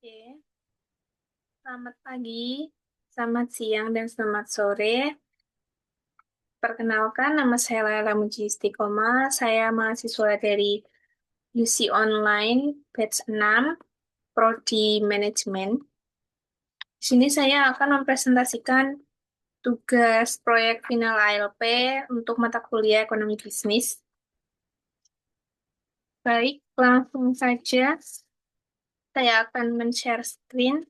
Oke, selamat pagi, selamat siang, dan selamat sore. Perkenalkan, nama saya Laila Muji Istiqomah. Saya mahasiswa dari UC Online, batch 6, Prodi Manajemen. Di sini saya akan mempresentasikan tugas proyek final ALP untuk mata kuliah Ekonomi Bisnis. Baik, langsung saja saya akan men-share screen.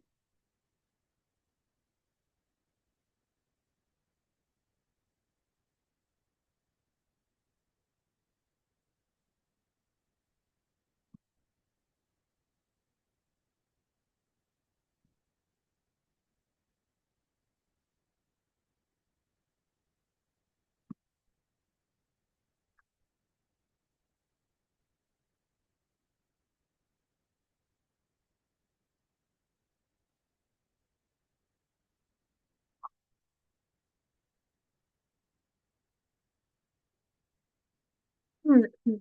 Hmm, hmm.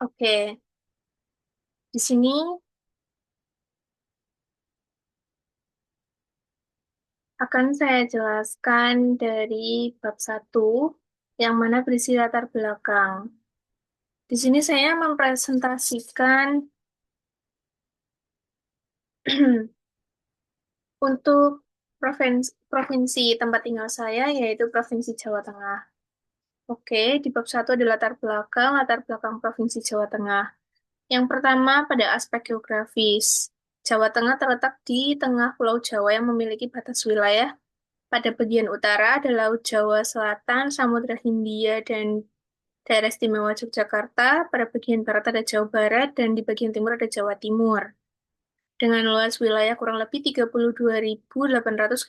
Oke, di sini akan saya jelaskan dari bab satu, yang mana berisi latar belakang. Di sini saya mempresentasikan untuk provinsi tempat tinggal saya, yaitu Provinsi Jawa Tengah. Oke, di bab satu ada latar belakang Provinsi Jawa Tengah. Yang pertama, pada aspek geografis. Jawa Tengah terletak di tengah Pulau Jawa yang memiliki batas wilayah. Pada bagian utara ada Laut Jawa Selatan, Samudra Hindia, dan Daerah Istimewa Yogyakarta. Pada bagian barat ada Jawa Barat, dan di bagian timur ada Jawa Timur. Dengan luas wilayah kurang lebih 32.800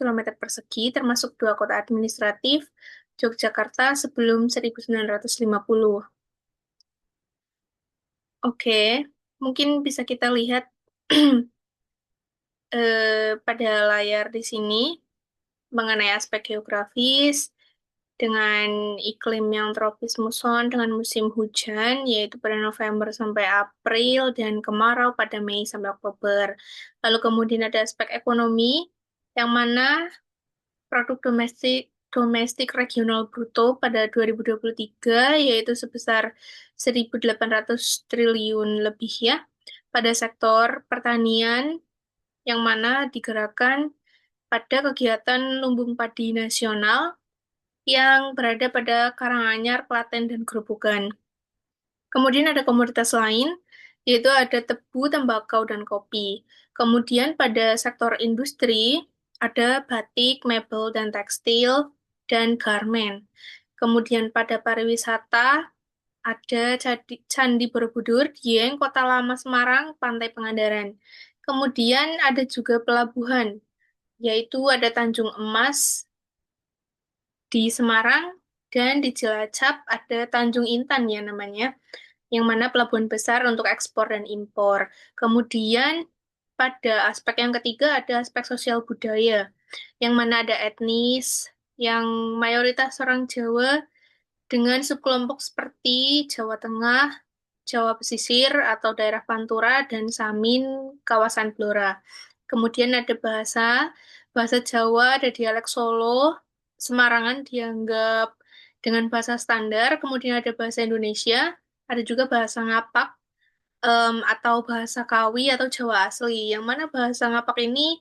km persegi, termasuk dua kota administratif, Yogyakarta sebelum 1950. Oke, mungkin bisa kita lihat pada layar di sini mengenai aspek geografis dengan iklim yang tropis muson dengan musim hujan yaitu pada November sampai April dan kemarau pada Mei sampai Oktober. Lalu kemudian ada aspek ekonomi yang mana produk domestik regional bruto pada 2023 yaitu sebesar 1.800 triliun lebih ya pada sektor pertanian yang mana digerakkan pada kegiatan lumbung padi nasional yang berada pada Karanganyar, Klaten, dan Grobogan. Kemudian ada komoditas lain, yaitu ada tebu, tembakau, dan kopi. Kemudian pada sektor industri, ada batik, mebel, dan tekstil, dan garmen. Kemudian pada pariwisata, ada Candi Borobudur, Dieng, Kota Lama Semarang, Pantai Pangandaran. Kemudian ada juga pelabuhan, yaitu ada Tanjung Emas, di Semarang dan di Cilacap ada Tanjung Intan ya namanya, yang mana pelabuhan besar untuk ekspor dan impor. Kemudian pada aspek yang ketiga ada aspek sosial budaya, yang mana ada etnis, yang mayoritas orang Jawa dengan subkelompok seperti Jawa Tengah, Jawa Pesisir atau daerah Pantura, dan Samin, kawasan Blora. Kemudian ada bahasa Jawa, ada dialek Solo, Semarangan dianggap dengan bahasa standar, kemudian ada bahasa Indonesia, ada juga bahasa Ngapak, atau bahasa Kawi atau Jawa asli, yang mana bahasa Ngapak ini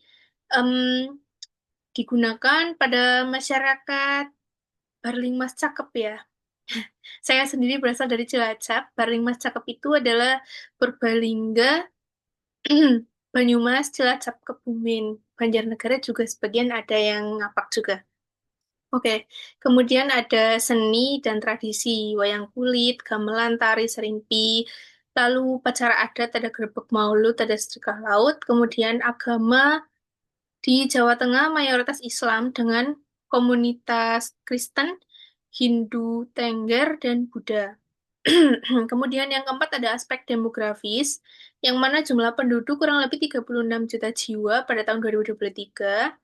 em, digunakan pada masyarakat Barling Mas Cakep ya. Saya sendiri berasal dari Cilacap. Barling Mas Cakep itu adalah Purbalingga, Banyumas, Cilacap, Kebumen. Banjarnegara juga sebagian ada yang ngapak juga. Oke, kemudian ada seni dan tradisi, wayang kulit, gamelan, tari, serimpi, lalu upacara adat, ada grebek maulud, ada sedekah laut, kemudian agama di Jawa Tengah mayoritas Islam dengan komunitas Kristen, Hindu, Tengger, dan Buddha. Kemudian yang keempat ada aspek demografis, yang mana jumlah penduduk kurang lebih 36 juta jiwa pada tahun 2023,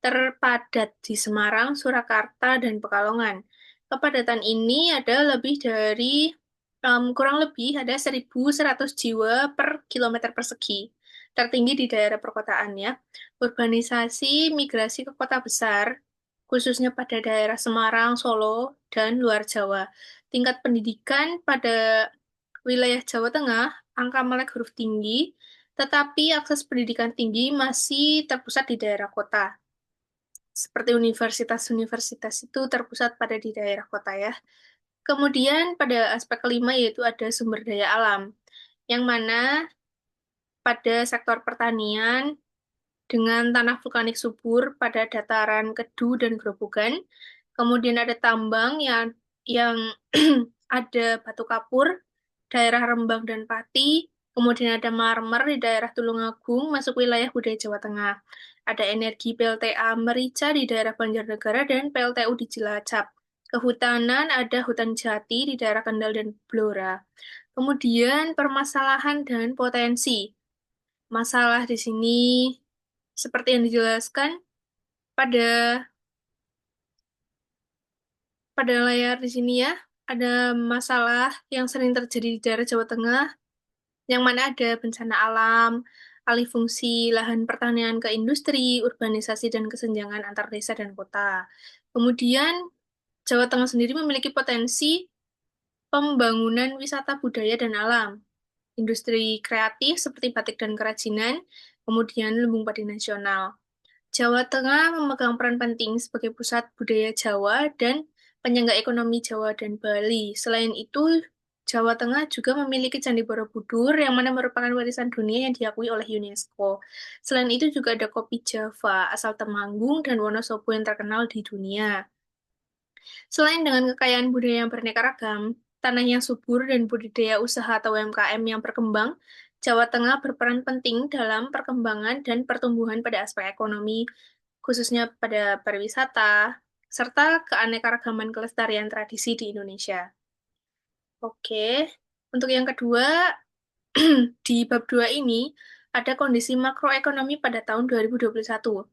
terpadat di Semarang, Surakarta, dan Pekalongan. Kepadatan ini ada lebih dari kurang lebih ada 1.100 jiwa per kilometer persegi. tertinggi di daerah perkotaan ya. Urbanisasi, migrasi ke kota besar, khususnya pada daerah Semarang, Solo, dan luar Jawa. Tingkat pendidikan pada wilayah Jawa Tengah, angka melek huruf tinggi, tetapi akses pendidikan tinggi masih terpusat di daerah kota. Seperti universitas-universitas itu terpusat pada di daerah kota ya. Kemudian pada aspek kelima yaitu ada sumber daya alam, yang mana pada sektor pertanian dengan tanah vulkanik subur pada dataran Kedu dan Grobogan. Kemudian ada tambang yang ada batu kapur, daerah Rembang dan Pati. Kemudian ada marmer di daerah Tulungagung, masuk wilayah budaya Jawa Tengah. Ada energi PLTA Merica di daerah Banjarnegara dan PLTU di Cilacap. Kehutanan ada hutan jati di daerah Kendal dan Blora. Kemudian permasalahan dan potensi. Masalah di sini seperti yang dijelaskan pada pada layar di sini ya, ada masalah yang sering terjadi di daerah Jawa Tengah, yang mana ada bencana alam, alih fungsi lahan pertanian ke industri, urbanisasi dan kesenjangan antar desa dan kota. Kemudian Jawa Tengah sendiri memiliki potensi pembangunan wisata budaya dan alam, industri kreatif seperti batik dan kerajinan, kemudian lumbung padi nasional. Jawa Tengah memegang peran penting sebagai pusat budaya Jawa dan penyangga ekonomi Jawa dan Bali. Selain itu, Jawa Tengah juga memiliki Candi Borobudur yang mana merupakan warisan dunia yang diakui oleh UNESCO. Selain itu juga ada kopi Java asal Temanggung dan Wonosobo yang terkenal di dunia. Selain dengan kekayaan budaya yang beraneka ragam, tanah yang subur dan budidaya usaha atau UMKM yang berkembang, Jawa Tengah berperan penting dalam perkembangan dan pertumbuhan pada aspek ekonomi, khususnya pada pariwisata, serta keanekaragaman kelestarian tradisi di Indonesia. Oke, untuk yang kedua, di bab 2 ini ada kondisi makroekonomi pada tahun 2021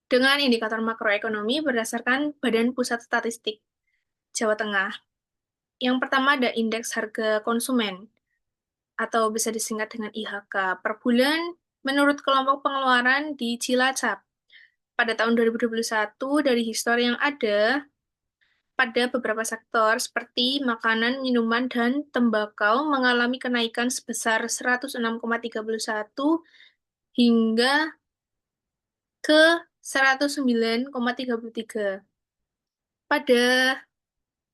dengan indikator makroekonomi berdasarkan Badan Pusat Statistik Jawa Tengah. Yang pertama ada indeks harga konsumen atau bisa disingkat dengan IHK per bulan menurut kelompok pengeluaran di Cilacap. Pada tahun 2021 dari histori yang ada, pada beberapa sektor seperti makanan, minuman, dan tembakau mengalami kenaikan sebesar 106,31 hingga ke 109,33. Pada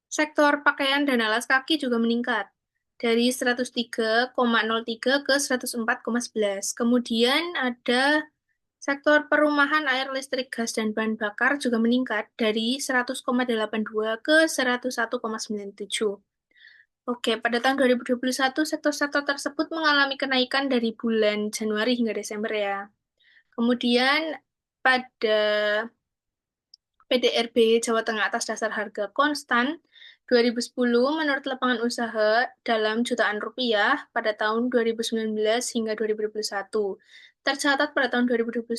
sektor pakaian dan alas kaki juga meningkat dari 103,03 ke 104,11. Kemudian ada sektor perumahan, air, listrik, gas, dan bahan bakar juga meningkat dari 100,82 ke 101,97. Oke, pada tahun 2021, sektor-sektor tersebut mengalami kenaikan dari bulan Januari hingga Desember ya. Kemudian pada PDRB Jawa Tengah atas dasar harga konstan 2010 menurut lapangan usaha dalam jutaan rupiah pada tahun 2019 hingga 2021. Tercatat pada tahun 2021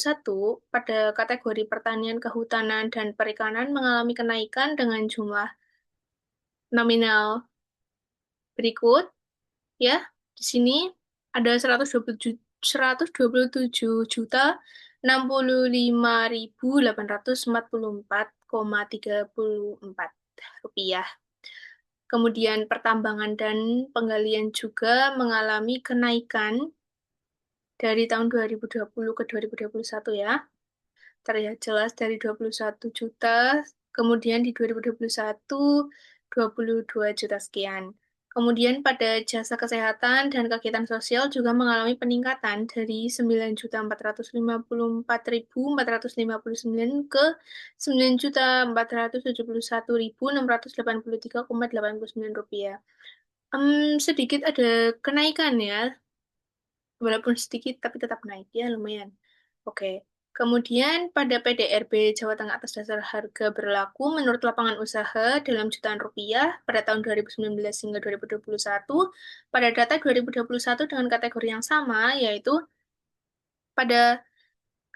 pada kategori pertanian, kehutanan, dan perikanan mengalami kenaikan dengan jumlah nominal berikut ya. Di sini ada 127 juta 65.844,34 rupiah. Kemudian pertambangan dan penggalian juga mengalami kenaikan dari tahun 2020 ke 2021 ya. Terlihat jelas dari 21 juta, kemudian di 2021 22 juta sekian. Kemudian pada jasa kesehatan dan kegiatan sosial juga mengalami peningkatan dari 9.454.459 ke 9.471.683,89 rupiah. Sedikit ada kenaikan ya, walaupun sedikit tapi tetap naik ya, lumayan. Oke. Kemudian pada PDRB Jawa Tengah atas dasar harga berlaku menurut lapangan usaha dalam jutaan rupiah pada tahun 2019 hingga 2021, pada data 2021 dengan kategori yang sama, yaitu pada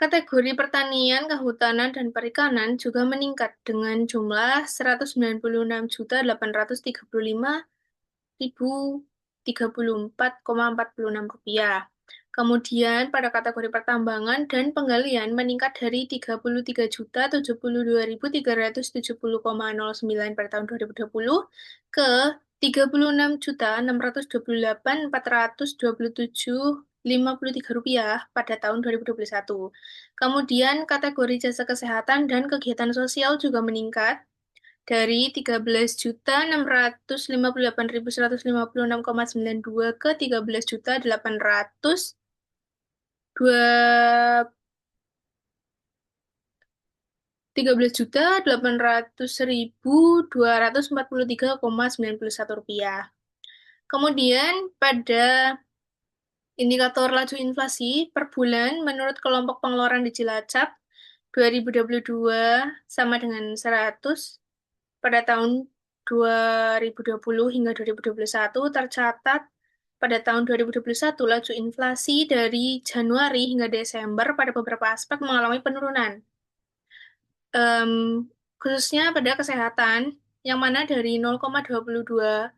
kategori pertanian, kehutanan, dan perikanan juga meningkat dengan jumlah 196.835.034,46 rupiah. Kemudian pada kategori pertambangan dan penggalian meningkat dari 33.070.370,09 pada tahun 2020 ke 36.628.427,53 rupiah pada tahun 2021. Kemudian kategori jasa kesehatan dan kegiatan sosial juga meningkat dari 13.658.156,92 ke 13.800.241 rupiah. Kemudian pada indikator laju inflasi per bulan menurut kelompok pengeluaran di Cilacap 2022 sama dengan 100, pada tahun 2020 hingga 2021 tercatat pada tahun 2021 laju inflasi dari Januari hingga Desember pada beberapa aspek mengalami penurunan. Em, Khususnya pada kesehatan, yang mana dari 0,22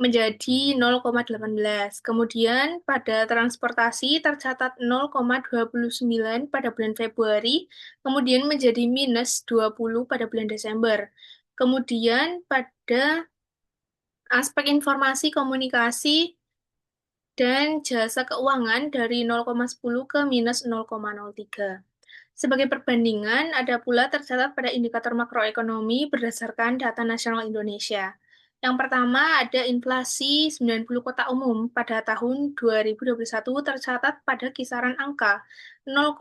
menjadi 0,18. Kemudian pada transportasi tercatat 0,29 pada bulan Februari, kemudian menjadi minus 20 pada bulan Desember. Kemudian pada aspek informasi komunikasi dan jasa keuangan dari 0,10 ke minus 0,03. Sebagai perbandingan, ada pula tercatat pada indikator makroekonomi berdasarkan data nasional Indonesia. Yang pertama ada inflasi 90 kota umum pada tahun 2021 tercatat pada kisaran angka 0,54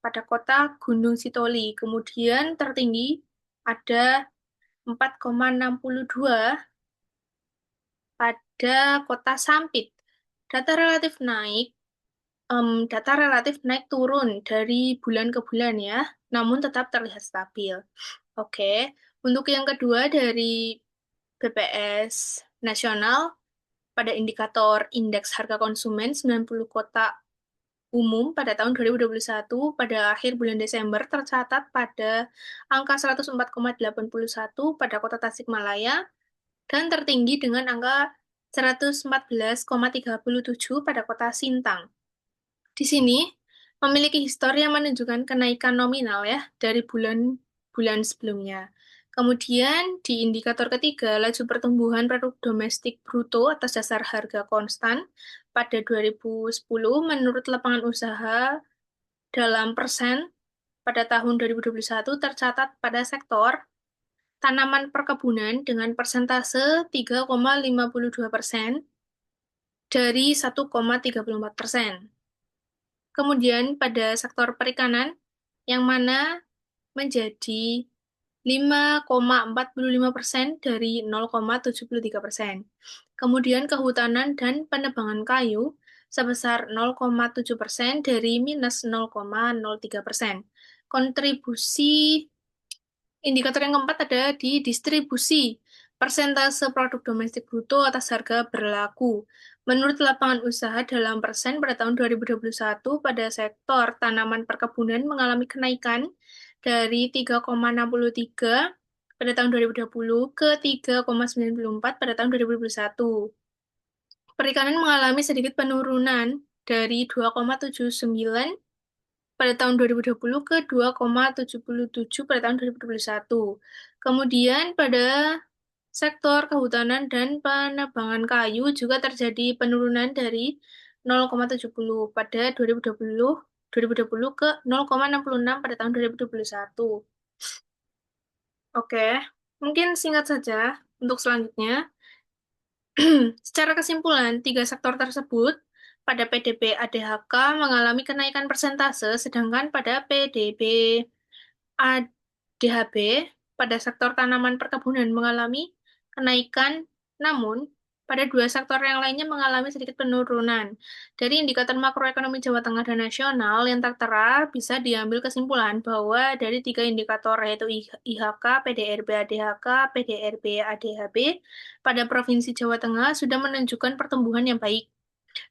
pada kota Gunung Sitoli. Kemudian tertinggi ada 4,62 pada kota Sampit. Data relatif naik data relatif naik turun dari bulan ke bulan ya, namun tetap terlihat stabil. Oke, untuk yang kedua dari BPS nasional pada indikator indeks harga konsumen 90 kota umum pada tahun 2021 pada akhir bulan Desember tercatat pada angka 104,81 pada kota Tasikmalaya dan tertinggi dengan angka 114,37 pada kota Sintang. Di sini memiliki histori yang menunjukkan kenaikan nominal ya dari bulan-bulan sebelumnya. Kemudian di indikator ketiga, laju pertumbuhan produk domestik bruto atas dasar harga konstan pada 2010 menurut lapangan usaha dalam persen pada tahun 2021 tercatat pada sektor tanaman perkebunan dengan persentase 3,52% dari 1,34%. Kemudian pada sektor perikanan, yang mana menjadi 5,45% dari 0,73%. Kemudian kehutanan dan penebangan kayu sebesar 0,7% dari minus 0,03%. Kontribusi indikator yang keempat ada di distribusi persentase produk domestik bruto atas harga berlaku. Menurut lapangan usaha dalam persen pada tahun 2021 pada sektor tanaman perkebunan mengalami kenaikan dari 3,63 pada tahun 2020 ke 3,94 pada tahun 2021. Perikanan mengalami sedikit penurunan dari 2,79 pada tahun 2020 ke 2,77 pada tahun 2021. Kemudian pada sektor kehutanan dan penebangan kayu juga terjadi penurunan dari 0,70 pada 2020 ke 0,66 pada tahun 2021. Oke, mungkin singkat saja untuk selanjutnya. Secara kesimpulan, tiga sektor tersebut pada PDB ADHK mengalami kenaikan persentase, sedangkan pada PDB ADHB pada sektor tanaman perkebunan mengalami kenaikan, namun pada dua sektor yang lainnya mengalami sedikit penurunan. Dari indikator makroekonomi Jawa Tengah dan nasional yang tertera, bisa diambil kesimpulan bahwa dari tiga indikator yaitu IHK, PDRB ADHK, PDRB ADHB pada Provinsi Jawa Tengah sudah menunjukkan pertumbuhan yang baik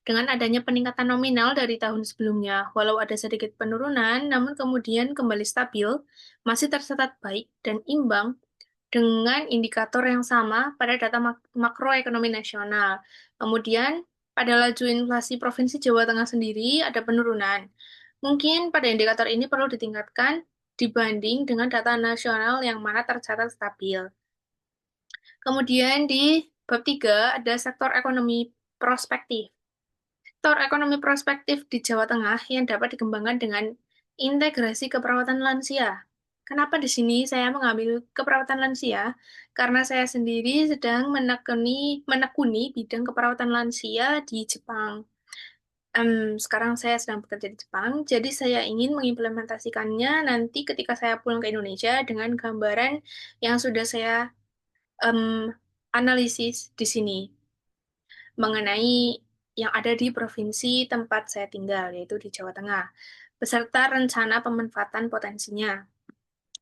dengan adanya peningkatan nominal dari tahun sebelumnya. Walau ada sedikit penurunan, namun kemudian kembali stabil, masih tercatat baik dan imbang dengan indikator yang sama pada data makroekonomi nasional. Kemudian Pada laju inflasi Provinsi Jawa Tengah sendiri ada penurunan. Mungkin pada indikator ini perlu ditingkatkan dibanding dengan data nasional yang mana tercatat stabil. Kemudian di bab 3 ada sektor ekonomi prospektif. Sektor ekonomi prospektif di Jawa Tengah yang dapat dikembangkan dengan integrasi keperawatan lansia. Kenapa di sini saya mengambil keperawatan lansia? Karena saya sendiri sedang menekuni bidang keperawatan lansia di Jepang. Sekarang saya sedang bekerja di Jepang, jadi saya ingin mengimplementasikannya nanti ketika saya pulang ke Indonesia dengan gambaran yang sudah saya em, analisis di sini mengenai yang ada di provinsi tempat saya tinggal, yaitu di Jawa Tengah, beserta rencana pemanfaatan potensinya.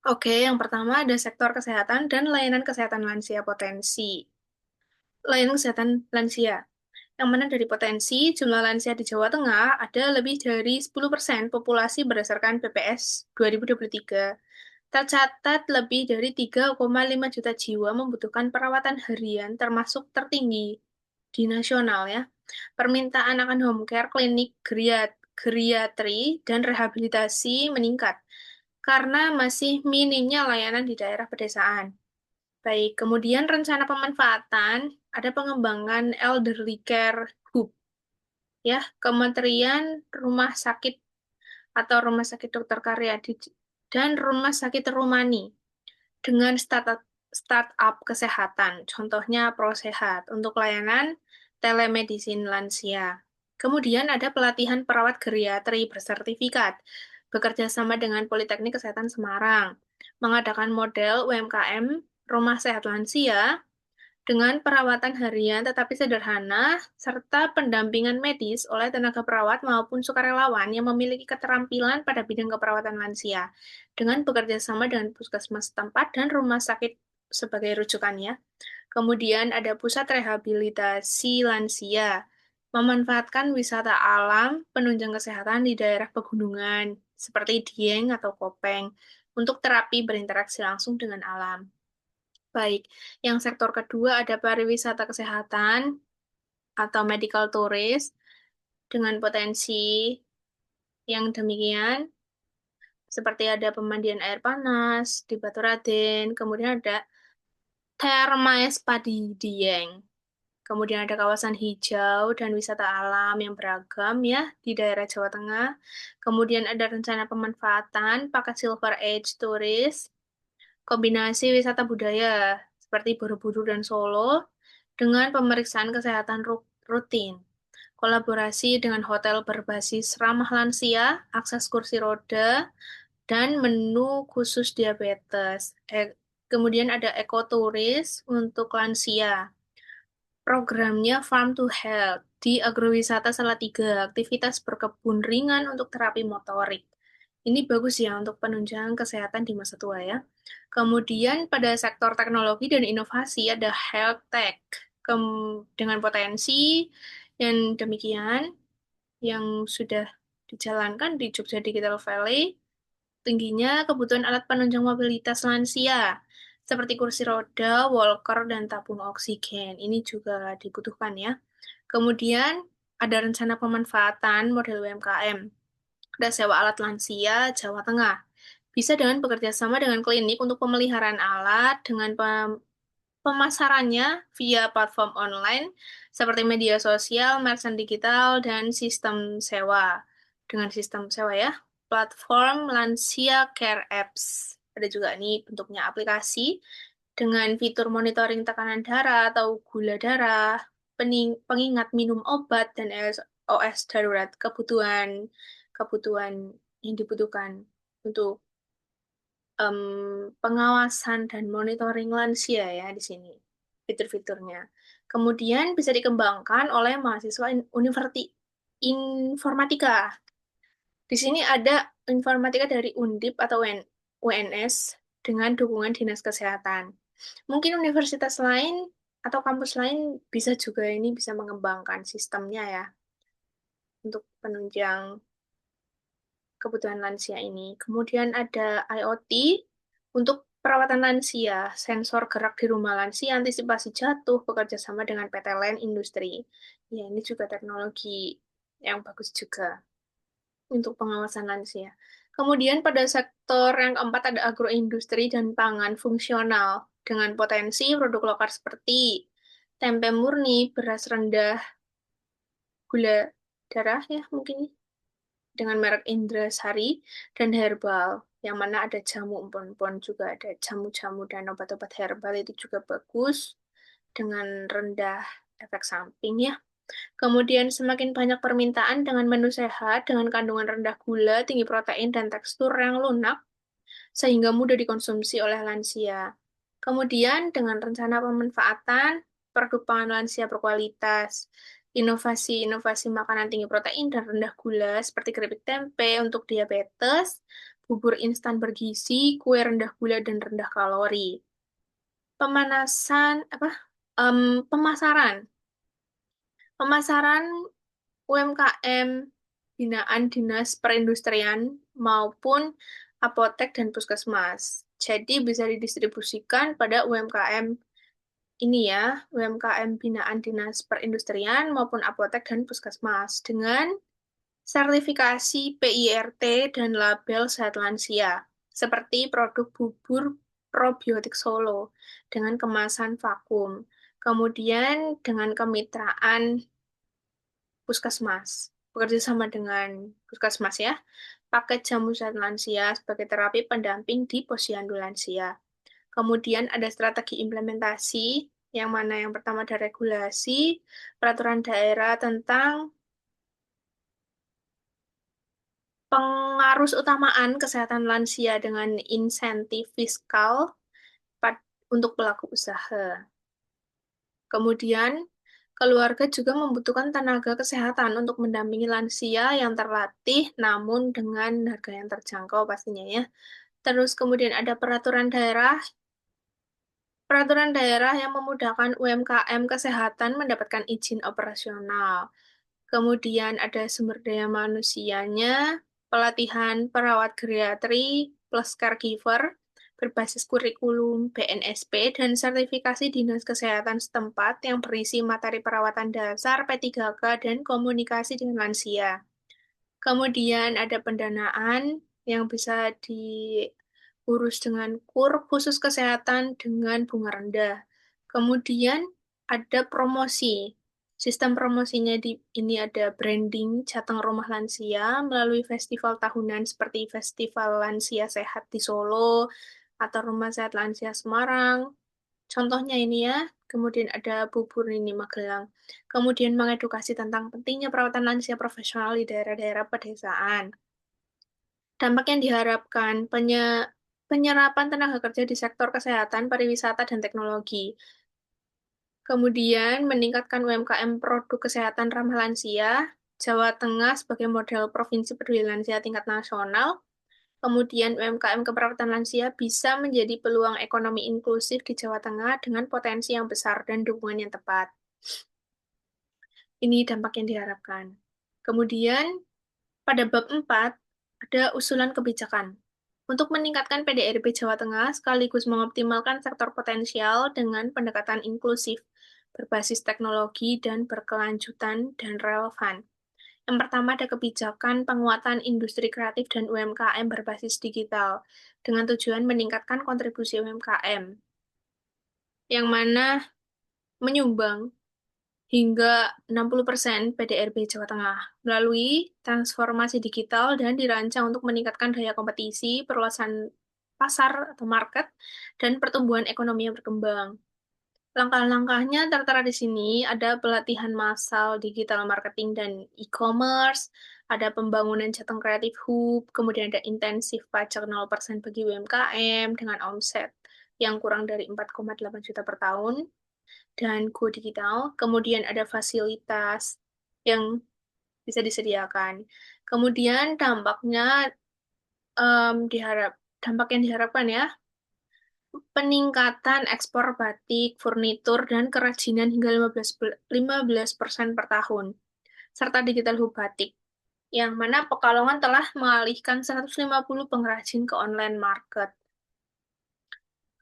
Oke, yang pertama ada sektor kesehatan dan layanan kesehatan lansia potensi. Layanan kesehatan lansia, yang mana dari potensi jumlah lansia di Jawa Tengah ada lebih dari 10% populasi berdasarkan BPS 2023. Tercatat lebih dari 3,5 juta jiwa membutuhkan perawatan harian termasuk tertinggi di nasional ya. Permintaan akan home care, klinik, geriatri, dan rehabilitasi meningkat karena masih minimnya layanan di daerah pedesaan. Baik, kemudian rencana pemanfaatan ada pengembangan elderly care hub ya, Kementerian Rumah Sakit atau Rumah Sakit Dr. Karyadi dan Rumah Sakit Rumani dengan startup kesehatan, contohnya ProSehat untuk layanan telemedicine lansia. Kemudian ada pelatihan perawat geriatri bersertifikat, bekerja sama dengan Politeknik Kesehatan Semarang, mengadakan model UMKM Rumah Sehat Lansia dengan perawatan harian tetapi sederhana, serta pendampingan medis oleh tenaga perawat maupun sukarelawan yang memiliki keterampilan pada bidang keperawatan lansia, dengan bekerja sama dengan puskesmas setempat dan rumah sakit sebagai rujukannya. Kemudian ada pusat rehabilitasi lansia, memanfaatkan wisata alam penunjang kesehatan di daerah pegunungan, seperti Dieng atau Kopeng, untuk terapi berinteraksi langsung dengan alam. Baik, yang sektor kedua ada pariwisata kesehatan atau medical tourist dengan potensi yang demikian, seperti ada pemandian air panas di Baturaden, kemudian ada Termais Padi Dieng, kemudian ada kawasan hijau dan wisata alam yang beragam ya di daerah Jawa Tengah, kemudian ada rencana pemanfaatan paket Silver Age Tourist, kombinasi wisata budaya seperti Borobudur dan Solo dengan pemeriksaan kesehatan rutin. Kolaborasi dengan hotel berbasis ramah lansia, akses kursi roda, dan menu khusus diabetes. Kemudian ada ekoturis untuk lansia. Programnya Farm to Health di agrowisata Salatiga, aktivitas berkebun ringan untuk terapi motorik. Ini bagus ya untuk penunjang kesehatan di masa tua ya. Kemudian pada sektor teknologi dan inovasi ada health tech dengan potensi dan demikian yang sudah dijalankan di Jogja Digital Valley. Tingginya kebutuhan alat penunjang mobilitas lansia seperti kursi roda, walker, dan tabung oksigen. Ini juga dibutuhkan ya. Kemudian ada rencana pemanfaatan model UMKM. Ada sewa alat lansia Jawa Tengah. Bisa dengan bekerja sama dengan klinik untuk pemeliharaan alat dengan pemasarannya via platform online seperti media sosial, merchant digital, dan sistem sewa. Dengan sistem sewa ya, platform Lansia Care Apps. Ada juga nih bentuknya aplikasi dengan fitur monitoring tekanan darah atau gula darah, pengingat minum obat, dan SOS darurat kebutuhan kebutuhan yang dibutuhkan untuk pengawasan dan monitoring lansia ya di sini fitur-fiturnya. Kemudian bisa dikembangkan oleh mahasiswa informatika. Di sini ada informatika dari Undip atau UNS dengan dukungan Dinas Kesehatan. Mungkin universitas lain atau kampus lain bisa juga ini bisa mengembangkan sistemnya ya untuk penunjang kebutuhan lansia ini. Kemudian ada IoT untuk Perawatan lansia, sensor gerak di rumah lansia, antisipasi jatuh, bekerja sama dengan PT Lain Industri. Ya, ini juga teknologi yang bagus juga untuk pengawasan lansia. Kemudian pada sektor yang keempat ada agroindustri dan pangan fungsional dengan potensi produk lokal seperti tempe murni, beras rendah, gula darah ya mungkin dengan merek Indrasari dan herbal yang mana ada jamu empon-empon juga ada jamu-jamu dan obat-obat herbal itu juga bagus dengan rendah efek samping ya. Kemudian semakin banyak permintaan dengan menu sehat dengan kandungan rendah gula, tinggi protein dan tekstur yang lunak sehingga mudah dikonsumsi oleh lansia. Kemudian dengan rencana pemanfaatan produk pangan lansia berkualitas, inovasi-inovasi makanan tinggi protein dan rendah gula seperti keripik tempe untuk diabetes, bubur instan bergizi, kue rendah gula dan rendah kalori. Pemanasan apa? Pemasaran. Pemasaran UMKM binaan Dinas Perindustrian maupun apotek dan puskesmas. Jadi bisa didistribusikan pada UMKM ini ya, UMKM binaan Dinas Perindustrian maupun apotek dan puskesmas dengan sertifikasi PIRT dan label sehat lansia, seperti produk bubur probiotik Solo dengan kemasan vakum. Kemudian dengan kemitraan puskesmas, bekerja sama dengan puskesmas ya, paket jamu sehat lansia sebagai terapi pendamping di posyandu lansia. Kemudian ada strategi implementasi, yang mana yang pertama ada regulasi, peraturan daerah tentang pengarus utamaan kesehatan lansia dengan insentif fiskal untuk pelaku usaha. Kemudian, keluarga juga membutuhkan tenaga kesehatan untuk mendampingi lansia yang terlatih, namun dengan harga yang terjangkau pastinya ya. Terus kemudian ada peraturan daerah yang memudahkan UMKM kesehatan mendapatkan izin operasional. Kemudian ada sumber daya manusianya, pelatihan perawat geriatri plus caregiver, berbasis kurikulum BNSP, dan sertifikasi Dinas Kesehatan setempat yang berisi materi perawatan dasar, P3K, dan komunikasi dengan lansia. Kemudian ada pendanaan yang bisa diurus dengan KUR khusus kesehatan dengan bunga rendah. Kemudian ada promosi. Sistem promosinya di ini ada branding Jateng Rumah Lansia melalui festival tahunan seperti Festival Lansia Sehat di Solo atau Rumah Sehat Lansia Semarang. Contohnya ini ya, kemudian ada bubur ini Magelang. Kemudian mengedukasi tentang pentingnya perawatan lansia profesional di daerah-daerah pedesaan. Dampak yang diharapkan, penyerapan tenaga kerja di sektor kesehatan, pariwisata, dan teknologi. Kemudian meningkatkan UMKM produk kesehatan ramah lansia, Jawa Tengah sebagai model provinsi peduli lansia tingkat nasional. Kemudian UMKM keperawatan lansia bisa menjadi peluang ekonomi inklusif di Jawa Tengah dengan potensi yang besar dan dukungan yang tepat. Ini dampak yang diharapkan. Kemudian pada bab 4 ada usulan kebijakan untuk meningkatkan PDRB Jawa Tengah sekaligus mengoptimalkan sektor potensial dengan pendekatan inklusif, berbasis teknologi dan berkelanjutan dan relevan. Yang pertama ada kebijakan penguatan industri kreatif dan UMKM berbasis digital dengan tujuan meningkatkan kontribusi UMKM yang mana menyumbang hingga 60% PDRB Jawa Tengah melalui transformasi digital dan dirancang untuk meningkatkan daya kompetisi, perluasan pasar atau market, dan pertumbuhan ekonomi yang berkembang. Langkah-langkahnya tertera di sini, ada pelatihan massal digital marketing dan e-commerce, ada pembangunan Jateng Creative Hub, kemudian ada intensif pajak 0% bagi UMKM dengan omset yang kurang dari 4,8 juta per tahun, dan Go Digital, kemudian ada fasilitas yang bisa disediakan. Kemudian dampak yang diharapkan ya, peningkatan ekspor batik, furnitur, dan kerajinan hingga 15% per tahun, serta digital hub batik, yang mana Pekalongan telah mengalihkan 150 pengrajin ke online market.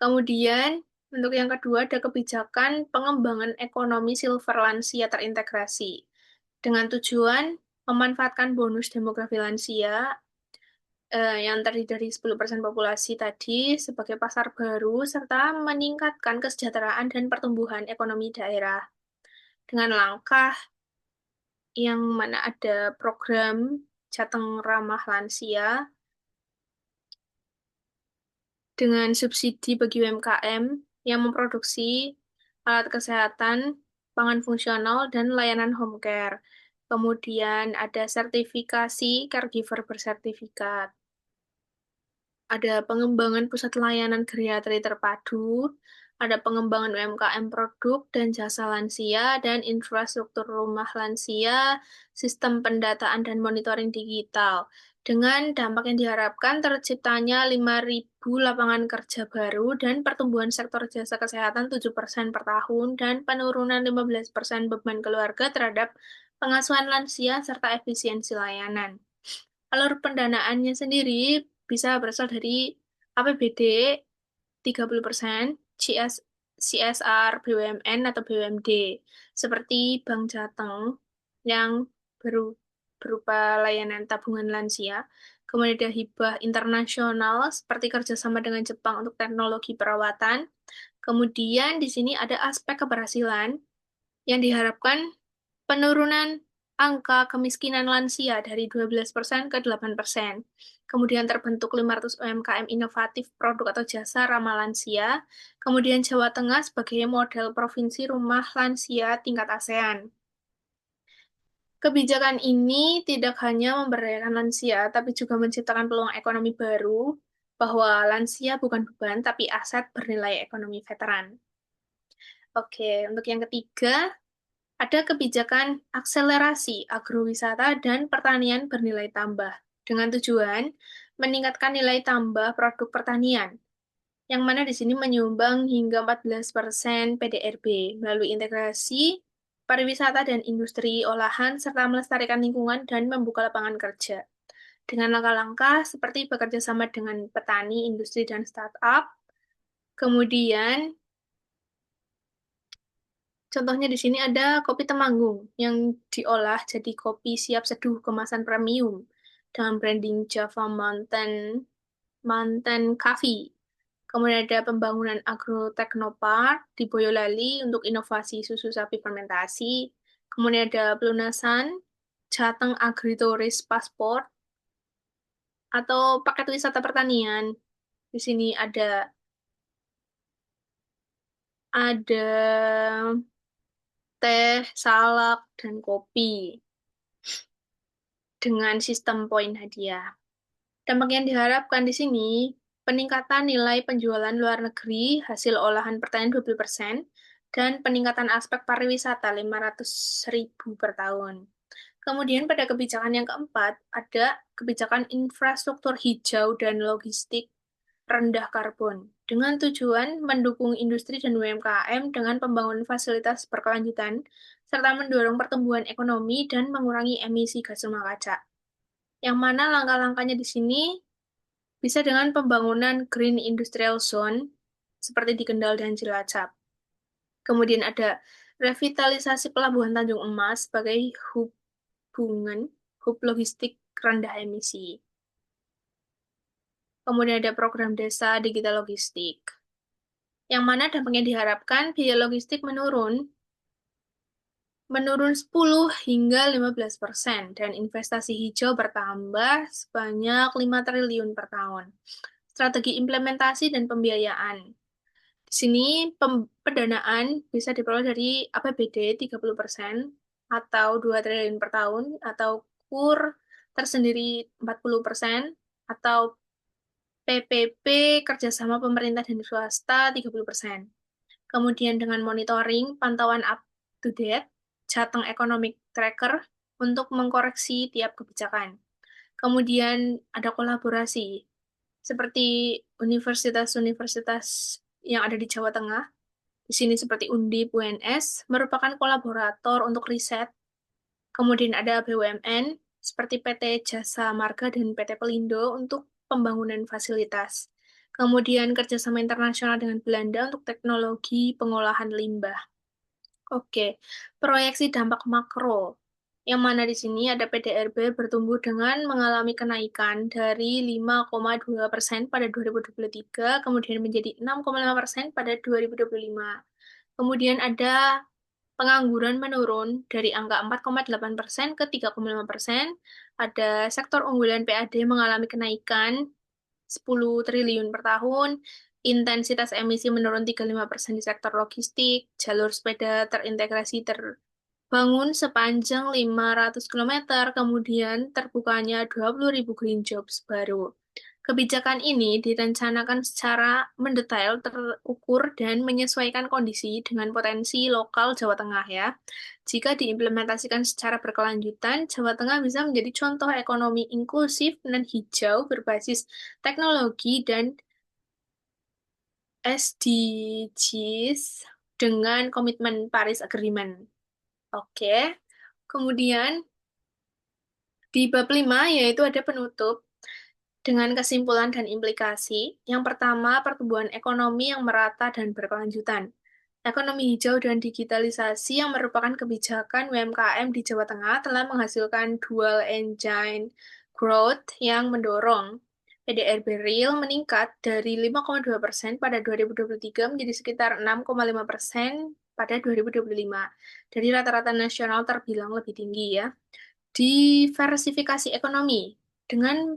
Kemudian, untuk yang kedua ada kebijakan pengembangan ekonomi silver lansia terintegrasi dengan tujuan memanfaatkan bonus demografi lansia yang terdiri dari 10% populasi tadi sebagai pasar baru serta meningkatkan kesejahteraan dan pertumbuhan ekonomi daerah dengan langkah yang mana ada program Jateng Ramah Lansia dengan subsidi bagi UMKM yang memproduksi alat kesehatan, pangan fungsional, dan layanan home care. Kemudian ada sertifikasi caregiver bersertifikat. Ada pengembangan pusat layanan geriatri terpadu, ada pengembangan UMKM produk dan jasa lansia, dan infrastruktur rumah lansia, sistem pendataan dan monitoring digital. Dengan dampak yang diharapkan terciptanya 5.000 lapangan kerja baru dan pertumbuhan sektor jasa kesehatan 7% per tahun dan penurunan 15% beban keluarga terhadap pengasuhan lansia serta efisiensi layanan. Alur pendanaannya sendiri bisa berasal dari APBD 30%, CSR BUMN atau BUMD, seperti Bank Jateng yang berupa layanan tabungan lansia. Kemudian ada hibah internasional seperti kerjasama dengan Jepang untuk teknologi perawatan. Kemudian di sini ada aspek keberhasilan yang diharapkan penurunan angka kemiskinan lansia dari 12% ke 8%. Kemudian terbentuk 500 UMKM inovatif produk atau jasa ramah lansia. Kemudian Jawa Tengah sebagai model provinsi rumah lansia tingkat ASEAN. Kebijakan ini tidak hanya memberdayakan lansia, tapi juga menciptakan peluang ekonomi baru, bahwa lansia bukan beban, tapi aset bernilai ekonomi veteran. Oke, untuk yang ketiga, ada kebijakan akselerasi agrowisata dan pertanian bernilai tambah dengan tujuan meningkatkan nilai tambah produk pertanian, yang mana di sini menyumbang hingga 14% PDRB melalui integrasi pariwisata dan industri olahan serta melestarikan lingkungan dan membuka lapangan kerja. Dengan langkah-langkah seperti bekerja sama dengan petani, industri, dan startup, kemudian contohnya di sini ada kopi Temanggung yang diolah jadi kopi siap seduh kemasan premium dengan branding Java Mountain Coffee. Kemudian ada pembangunan Agrotechnopark di Boyolali untuk inovasi susu sapi fermentasi. Kemudian ada pelunasan Jateng Agrituris Passport atau paket wisata pertanian. Di sini ada teh, salak, dan kopi dengan sistem poin hadiah. Dampak yang diharapkan di sini, peningkatan nilai penjualan luar negeri hasil olahan pertanian 20% dan peningkatan aspek pariwisata 500.000 per tahun. Kemudian pada kebijakan yang keempat, ada kebijakan infrastruktur hijau dan logistik rendah karbon dengan tujuan mendukung industri dan UMKM dengan pembangunan fasilitas berkelanjutan serta mendorong pertumbuhan ekonomi dan mengurangi emisi gas rumah kaca. Yang mana langkah-langkahnya di sini bisa dengan pembangunan Green Industrial Zone seperti di Kendal dan Cilacap. Kemudian ada revitalisasi Pelabuhan Tanjung Emas sebagai hub logistik rendah emisi. Kemudian ada program desa digital logistik, yang mana dampaknya diharapkan biaya logistik menurun 10 hingga 15% dan investasi hijau bertambah sebanyak 5 triliun per tahun. Strategi implementasi dan pembiayaan. Di sini pendanaan bisa diperoleh dari APBD 30% atau 2 triliun per tahun atau KUR tersendiri 40% atau PPP kerjasama pemerintah dan swasta 30%. Kemudian dengan monitoring, pantauan up to date, Jateng Economic Tracker untuk mengkoreksi tiap kebijakan. Kemudian ada kolaborasi, seperti universitas-universitas yang ada di Jawa Tengah. Di sini seperti Undip, UNS, merupakan kolaborator untuk riset. Kemudian ada BUMN, seperti PT Jasa Marga dan PT Pelindo untuk pembangunan fasilitas. Kemudian kerjasama internasional dengan Belanda untuk teknologi pengolahan limbah. Oke, proyeksi dampak makro. Yang mana di sini ada PDRB bertumbuh dengan mengalami kenaikan dari 5,2% pada 2023, kemudian menjadi 6,5% pada 2025. Kemudian ada pengangguran menurun dari angka 4,8% ke 3,5%. Ada sektor unggulan PAD mengalami kenaikan 10 triliun per tahun. Intensitas emisi menurun 35% di sektor logistik. Jalur sepeda terintegrasi terbangun sepanjang 500 kilometer. Kemudian terbukanya 20.000 green jobs baru. Kebijakan ini direncanakan secara mendetail, terukur, dan menyesuaikan kondisi dengan potensi lokal Jawa Tengah ya. Jika diimplementasikan secara berkelanjutan, Jawa Tengah bisa menjadi contoh ekonomi inklusif dan hijau berbasis teknologi dan SDGs dengan komitmen Paris Agreement. Oke. Kemudian di bab 5 yaitu ada penutup dengan kesimpulan dan implikasi. Yang pertama, pertumbuhan ekonomi yang merata dan berkelanjutan. Ekonomi hijau dan digitalisasi yang merupakan kebijakan UMKM di Jawa Tengah telah menghasilkan dual engine growth yang mendorong PDRB real meningkat dari 5,2% pada 2023 menjadi sekitar 6,5% pada 2025. Dari rata-rata nasional terbilang lebih tinggi ya. Diversifikasi ekonomi dengan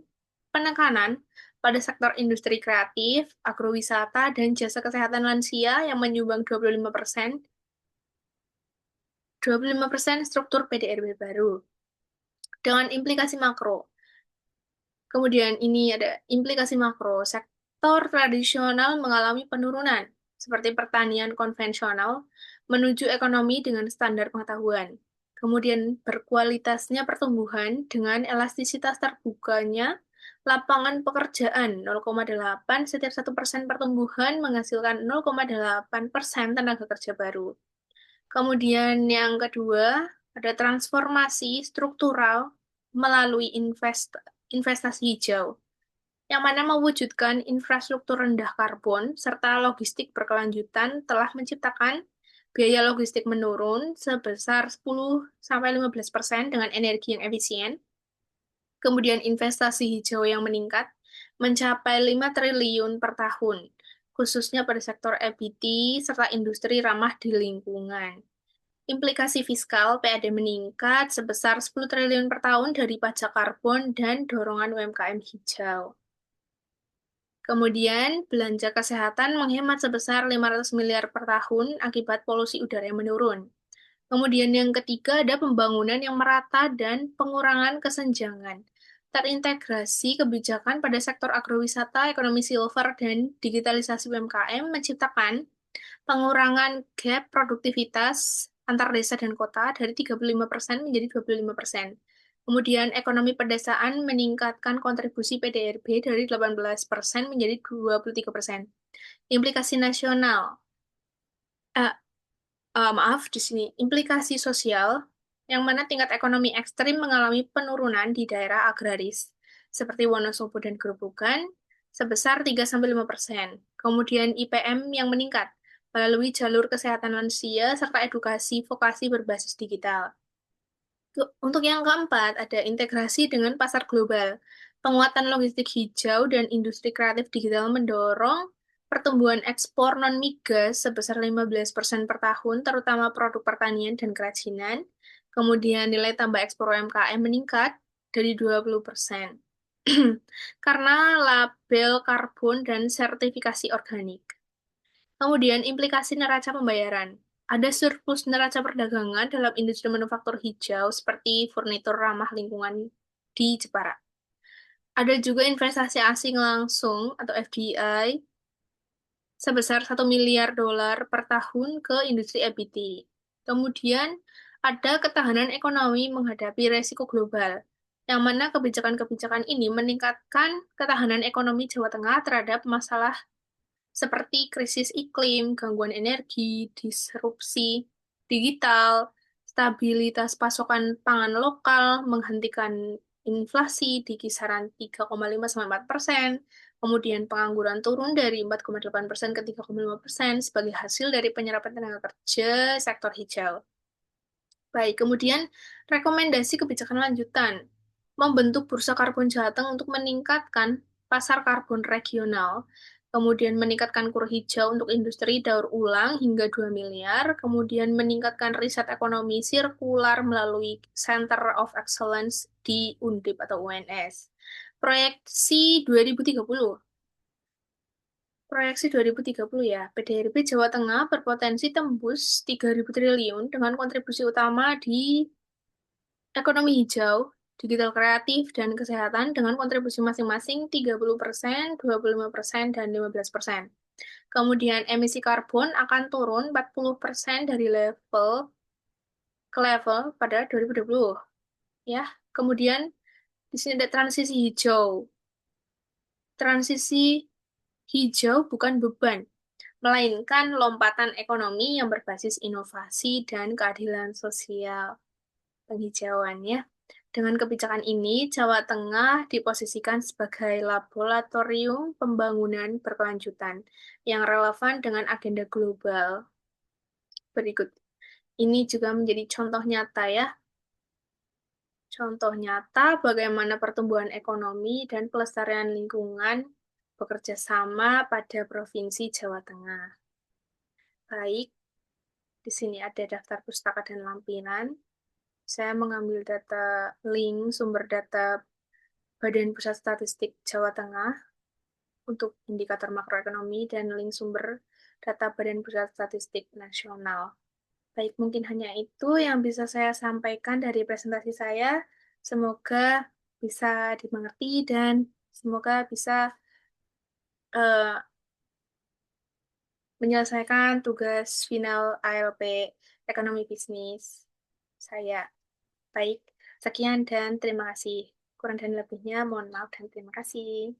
penekanan pada sektor industri kreatif, agrowisata, dan jasa kesehatan lansia yang menyumbang 25% struktur PDRB baru. Dengan implikasi makro. Kemudian ini ada implikasi makro. Sektor tradisional mengalami penurunan, seperti pertanian konvensional, menuju ekonomi dengan standar pengetahuan. Kemudian berkualitasnya pertumbuhan dengan elastisitas terbukanya lapangan pekerjaan 0,8 setiap 1% pertumbuhan menghasilkan 0,8% tenaga kerja baru. Kemudian yang kedua, ada transformasi struktural melalui investasi hijau, yang mana mewujudkan infrastruktur rendah karbon serta logistik berkelanjutan telah menciptakan biaya logistik menurun sebesar 10-15% dengan energi yang efisien. Kemudian investasi hijau yang meningkat mencapai 5 triliun per tahun, khususnya pada sektor EBT serta industri ramah di lingkungan. Implikasi fiskal PAD meningkat sebesar 10 triliun per tahun dari pajak karbon dan dorongan UMKM hijau. Kemudian, belanja kesehatan menghemat sebesar 500 miliar per tahun akibat polusi udara yang menurun. Kemudian yang ketiga ada pembangunan yang merata dan pengurangan kesenjangan. Terintegrasi kebijakan pada sektor agrowisata, ekonomi silver, dan digitalisasi UMKM menciptakan pengurangan gap produktivitas antar desa dan kota dari 35% menjadi 25%. Kemudian ekonomi pedesaan meningkatkan kontribusi PDRB dari 18% menjadi 23%. Implikasi nasional, eh, maaf di sini, implikasi sosial, yang mana tingkat ekonomi ekstrim mengalami penurunan di daerah agraris, seperti Wonosobo dan Gerobogan, sebesar 3-5%. Kemudian IPM yang meningkat, melalui jalur kesehatan lansia, serta edukasi vokasi berbasis digital. Untuk yang keempat, ada integrasi dengan pasar global. Penguatan logistik hijau dan industri kreatif digital mendorong pertumbuhan ekspor non-migas sebesar 15% per tahun, terutama produk pertanian dan kerajinan. Kemudian nilai tambah ekspor UMKM meningkat dari 20%. Karena label karbon dan sertifikasi organik. Kemudian implikasi neraca pembayaran. Ada surplus neraca perdagangan dalam industri manufaktur hijau seperti furnitur ramah lingkungan di Jepara. Ada juga investasi asing langsung atau FDI sebesar 1 miliar dolar per tahun ke industri EBT. Kemudian ada ketahanan ekonomi menghadapi resiko global, yang mana kebijakan-kebijakan ini meningkatkan ketahanan ekonomi Jawa Tengah terhadap masalah seperti krisis iklim, gangguan energi, disrupsi digital, stabilitas pasokan pangan lokal, menghentikan inflasi di kisaran 3,5-4%, Kemudian pengangguran turun dari 4,8% ke 3,5% sebagai hasil dari penyerapan tenaga kerja sektor hijau. Baik, kemudian rekomendasi kebijakan lanjutan. Membentuk bursa karbon Jateng untuk meningkatkan pasar karbon regional, kemudian meningkatkan kur hijau untuk industri daur ulang hingga 2 miliar, kemudian meningkatkan riset ekonomi sirkular melalui Center of Excellence di Undip atau UNS. Proyeksi 2030. Proyeksi 2030 ya, PDRB Jawa Tengah berpotensi tembus 3.000 triliun dengan kontribusi utama di ekonomi hijau, digital kreatif, dan kesehatan dengan kontribusi masing-masing 30%, 25%, dan 15%. Kemudian emisi karbon akan turun 40% dari level ke level pada 2020. Ya, kemudian di sini ada transisi hijau. Transisi hijau bukan beban, melainkan lompatan ekonomi yang berbasis inovasi dan keadilan sosial. Penghijauan ya. Dengan kebijakan ini, Jawa Tengah diposisikan sebagai laboratorium pembangunan berkelanjutan yang relevan dengan agenda global. Berikut. Ini juga menjadi contoh nyata ya. Contoh nyata bagaimana pertumbuhan ekonomi dan pelestarian lingkungan bekerja sama pada Provinsi Jawa Tengah. Baik, di sini ada daftar pustaka dan lampiran. Saya mengambil data link sumber data Badan Pusat Statistik Jawa Tengah untuk indikator makroekonomi dan link sumber data Badan Pusat Statistik Nasional. Baik, mungkin hanya itu yang bisa saya sampaikan dari presentasi saya. Semoga bisa dimengerti dan semoga bisa eh, menyelesaikan tugas final ALP Ekonomi Bisnis saya. Baik, sekian dan terima kasih. Kurang dan lebihnya mohon maaf dan terima kasih.